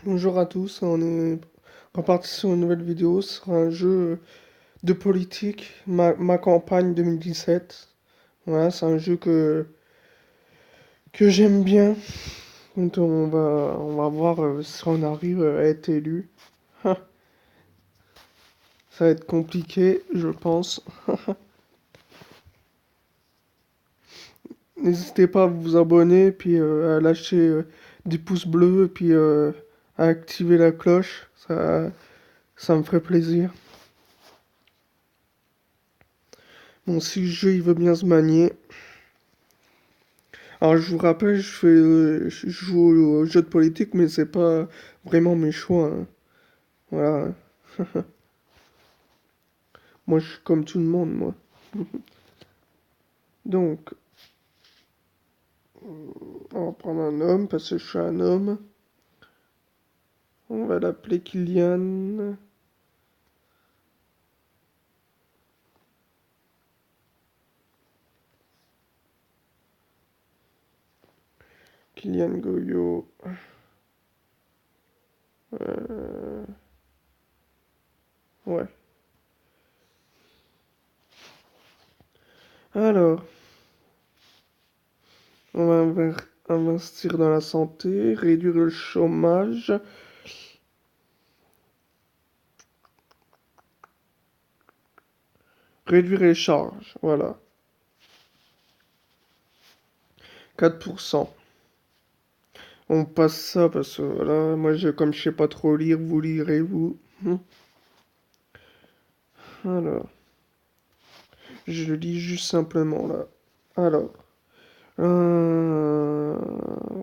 Bonjour à tous, on est reparti sur une nouvelle vidéo sur un jeu de politique, ma campagne 2017. Voilà, c'est un jeu que j'aime bien. Donc on va voir si on arrive à être élu. Ça va être compliqué, je pense. N'hésitez pas à vous abonner, puis à lâcher des pouces bleus, puis à activer la cloche. Ça me ferait plaisir. Bon, si le jeu il veut bien se manier. Alors, je vous rappelle, je joue au jeu de politique, mais c'est pas vraiment mes choix, hein. Voilà. Moi, je suis comme tout le monde, moi. Donc, on va prendre un homme, parce que je suis un homme. On va l'appeler Kylian. Kylian Goyo. Euh, ouais. Alors, on va investir dans la santé, réduire le chômage, réduire les charges. Voilà. 4%. On passe ça parce que voilà, comme je sais pas trop lire, vous lirez vous. Alors, je lis juste simplement là. Alors,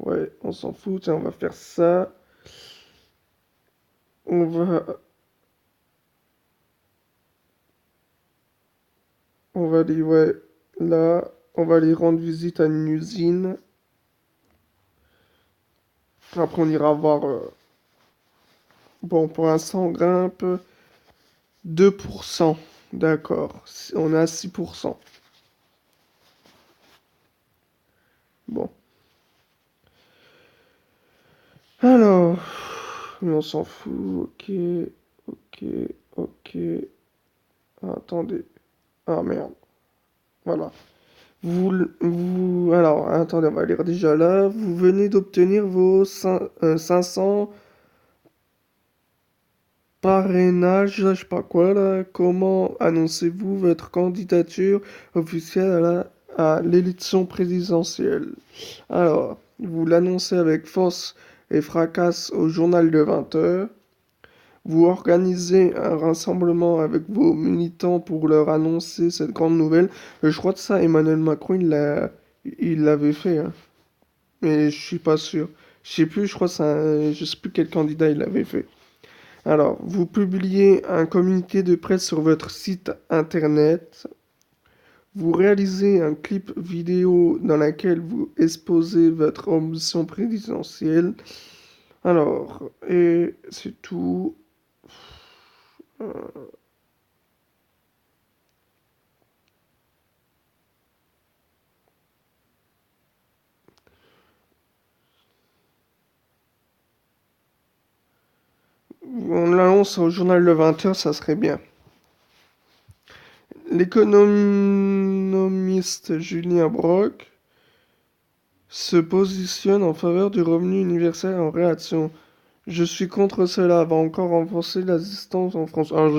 ouais, on s'en fout, tiens, on va faire ça. On va, on va aller, ouais, là, on va aller rendre visite à une usine. Après, on ira voir. Bon, pour l'instant, on grimpe 2%. D'accord, on est à 6%. Bon. Alors, mais on s'en fout, ok, ok, ok. Ah, attendez. Ah merde, voilà. Alors, attendez, on va lire déjà là. Vous venez d'obtenir vos 500 parrainages, je sais pas quoi là. Comment annoncez-vous votre candidature officielle à l'élection présidentielle? Alors, vous l'annoncez avec force et fracas au journal de 20 heures. Vous organisez un rassemblement avec vos militants pour leur annoncer cette grande nouvelle. Je crois que ça, Emmanuel Macron, il l'avait fait, hein. Mais je suis pas sûr. Je sais plus, je crois que je sais plus quel candidat il l'avait fait. Alors, vous publiez un communiqué de presse sur votre site internet. Vous réalisez un clip vidéo dans lequel vous exposez votre ambition présidentielle. Alors, et c'est tout. On l'annonce au journal Le 20 heures, ça serait bien. L'économiste Julien Brock se positionne en faveur du revenu universel en réaction. Je suis contre cela, va encore renforcer l'assistance en France. Alors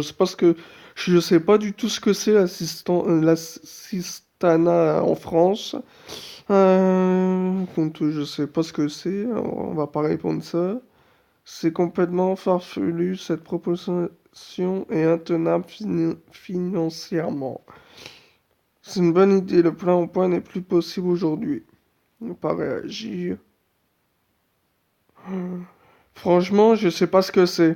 je sais pas du tout ce que c'est l'assistanat en France. Donc je sais pas ce que c'est, alors on va pas répondre ça. C'est complètement farfelu, cette proposition est intenable financièrement. C'est une bonne idée, le plein emploi n'est plus possible aujourd'hui. Ne pas réagir. Franchement, je sais pas ce que c'est.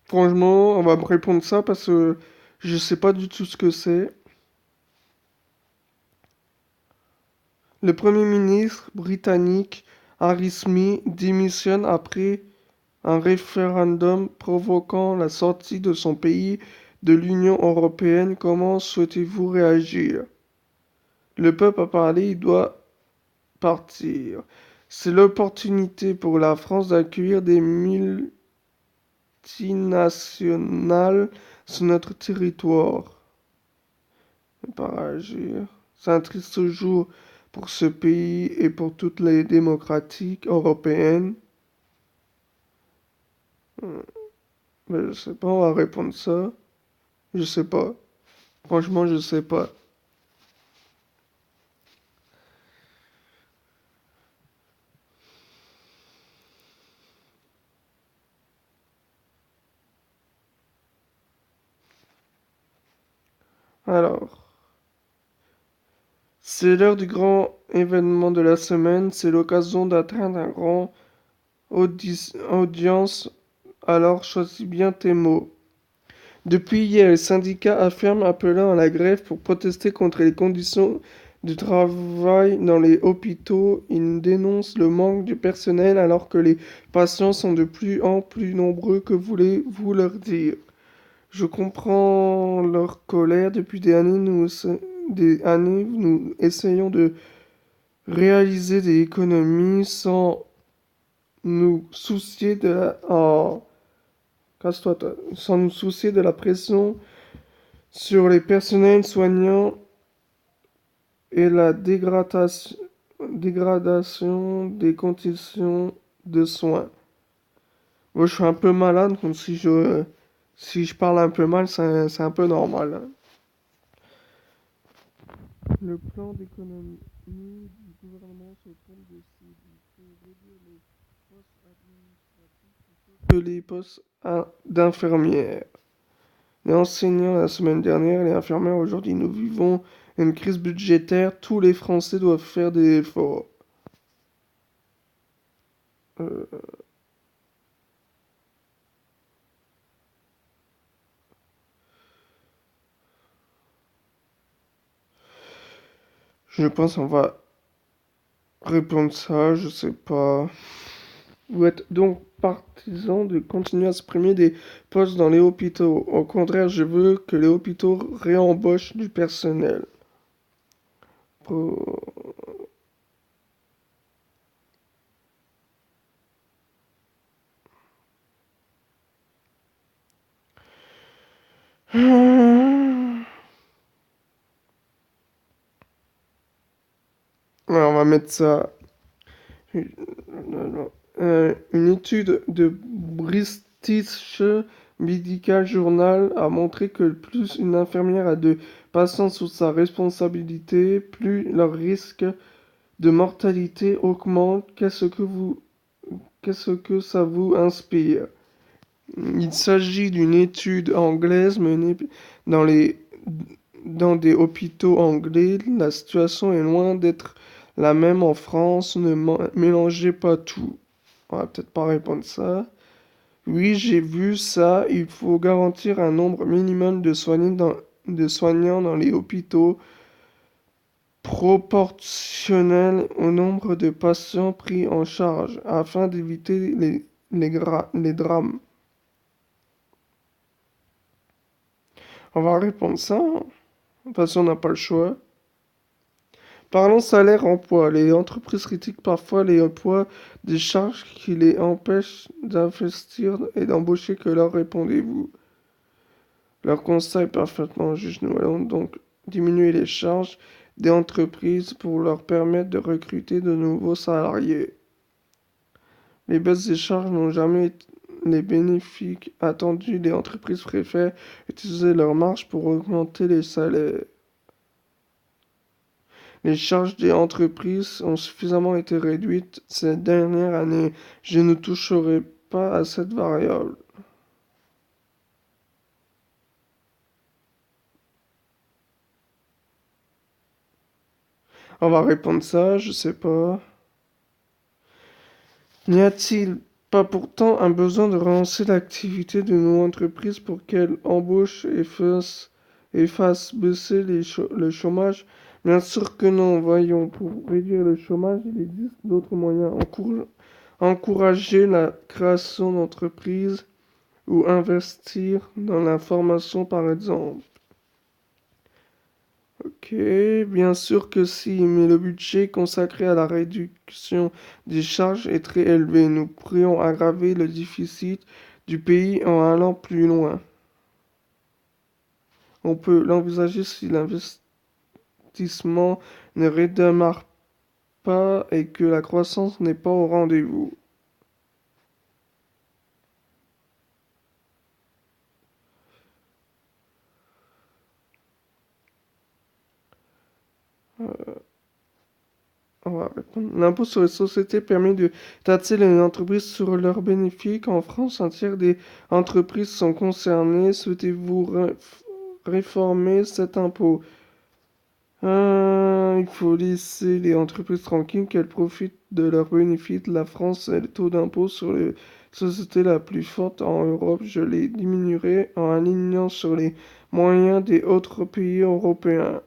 Franchement, on va me répondre ça parce que je sais pas du tout ce que c'est. Le Premier ministre britannique Harry Smith démissionne après un référendum provoquant la sortie de son pays de l'Union européenne. Comment souhaitez-vous réagir? Le peuple a parlé, il doit partir. C'est l'opportunité pour la France d'accueillir des multinationales sur notre territoire. Ne pas agir. C'est un triste jour pour ce pays et pour toutes les démocratiques européennes. Hmm, mais je sais pas, on va répondre ça. Je sais pas. Franchement, je sais pas. Alors, c'est l'heure du grand événement de la semaine. C'est l'occasion d'atteindre un grand audience. Alors, choisis bien tes mots. Depuis hier, les syndicats affirment appelant à la grève pour protester contre les conditions de travail dans les hôpitaux. Ils dénoncent le manque de personnel alors que les patients sont de plus en plus nombreux. Que voulez-vous leur dire? Je comprends leur colère. Depuis des années, nous essayons de réaliser des économies sans nous soucier de la... Oh, casse-toi, toi. Sans nous soucier de la pression sur les personnels soignants et la dégradation des conditions de soins. Moi, je suis un peu malade, donc si je parle un peu mal, c'est un peu normal, hein. Le plan d'économie du gouvernement se compte de cibles pour réduire les postes administratifs plutôt que les postes d'infirmières. Les enseignants la semaine dernière, les infirmières aujourd'hui, nous vivons une crise budgétaire. Tous les Français doivent faire des efforts. Euh, je pense qu'on va répondre ça, je sais pas. Vous êtes donc partisan de continuer à supprimer des postes dans les hôpitaux. Au contraire, je veux que les hôpitaux réembauchent du personnel. Pour- Alors, on va mettre ça. Une étude de British Medical Journal a montré que plus une infirmière a de patients sous sa responsabilité, plus leur risque de mortalité augmente. Qu'est-ce que ça vous inspire? Il s'agit d'une étude anglaise menée dans les, dans des hôpitaux anglais. La situation est loin d'être la même en France. Ne mélangez pas tout. On va peut-être pas répondre ça. Oui, j'ai vu ça. Il faut garantir un nombre minimum de soignants dans les hôpitaux proportionnel au nombre de patients pris en charge afin d'éviter les drames. On va répondre ça, hein. De toute façon, on n'a pas le choix. Parlons salaire-emploi. Les entreprises critiquent parfois les emplois des charges qui les empêchent d'investir et d'embaucher. Que leur répondez-vous? Leur constat est parfaitement juste. Nous allons donc diminuer les charges des entreprises pour leur permettre de recruter de nouveaux salariés. Les baisses des charges n'ont jamais été les bénéfices attendus. Les entreprises préfèrent utiliser leurs marges pour augmenter les salaires. Les charges des entreprises ont suffisamment été réduites ces dernières années. Je ne toucherai pas à cette variable. On va répondre ça, je sais pas. N'y a-t-il pas pourtant un besoin de relancer l'activité de nos entreprises pour qu'elles embauchent et fassent baisser le chômage? Bien sûr que non. Voyons, pour réduire le chômage, il existe d'autres moyens. Encourager la création d'entreprises ou investir dans la formation, par exemple. Ok. Ok, bien sûr que si, mais le budget consacré à la réduction des charges est très élevé. Nous pourrions aggraver le déficit du pays en allant plus loin. On peut l'envisager si l'investissement ne redémarre pas et que la croissance n'est pas au rendez-vous. On va répondre. L'impôt sur les sociétés permet de taxer les entreprises sur leurs bénéfices. En France, un tiers des entreprises sont concernées. Souhaitez-vous réformer cet impôt? Il faut laisser les entreprises tranquilles, qu'elles profitent de leurs bénéfices. La France a le taux d'impôt sur les sociétés la plus forte en Europe. Je les diminuerai en alignant sur les moyens des autres pays européens.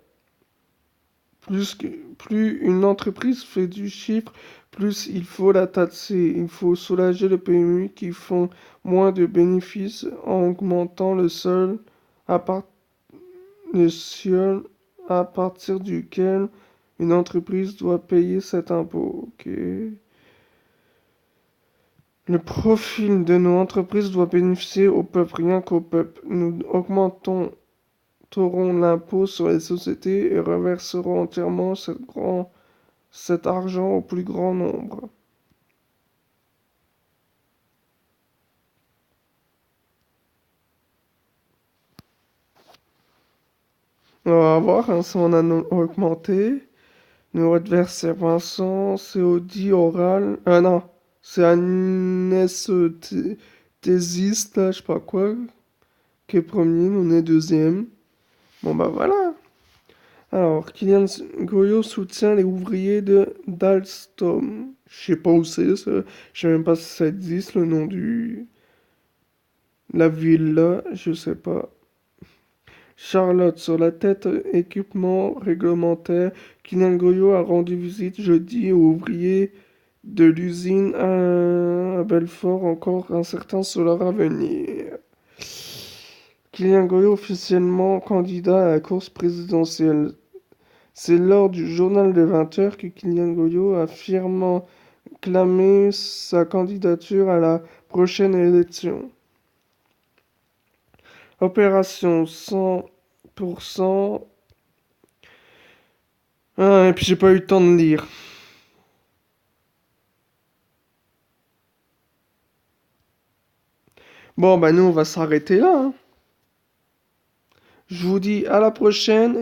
Plus une entreprise fait du chiffre, plus il faut la taxer. Il faut soulager les PME qui font moins de bénéfices en augmentant à part- le seuil à partir duquel une entreprise doit payer cet impôt. Ok. Le profil de nos entreprises doit bénéficier au peuple, rien qu'au peuple. Nous augmenterons l'impôt sur les sociétés et reverserons entièrement cet argent au plus grand nombre. On va voir hein, si on a augmenté. Nous reverser Vincent, c'est Audi oral. Ah non, c'est Agnès Thésiste, là, je sais pas quoi, qui est premier, on est deuxième. Bon bah voilà. Alors, Kylian Goyo soutient les ouvriers de d'Alstom. Je sais pas où c'est, ça. Je sais même pas si ça existe, le nom la ville là, je sais pas. Charlotte, sur la tête équipement réglementaire, Kylian Goyo a rendu visite jeudi aux ouvriers de l'usine à Belfort, encore incertain sur leur avenir. Kylian Goyo officiellement candidat à la course présidentielle. C'est lors du journal de 20 heures que Kylian Goyo a fièrement clamé sa candidature à la prochaine élection. Opération 100%. Ah, et puis j'ai pas eu le temps de lire. Bon, bah nous on va s'arrêter là, hein. Je vous dis à la prochaine.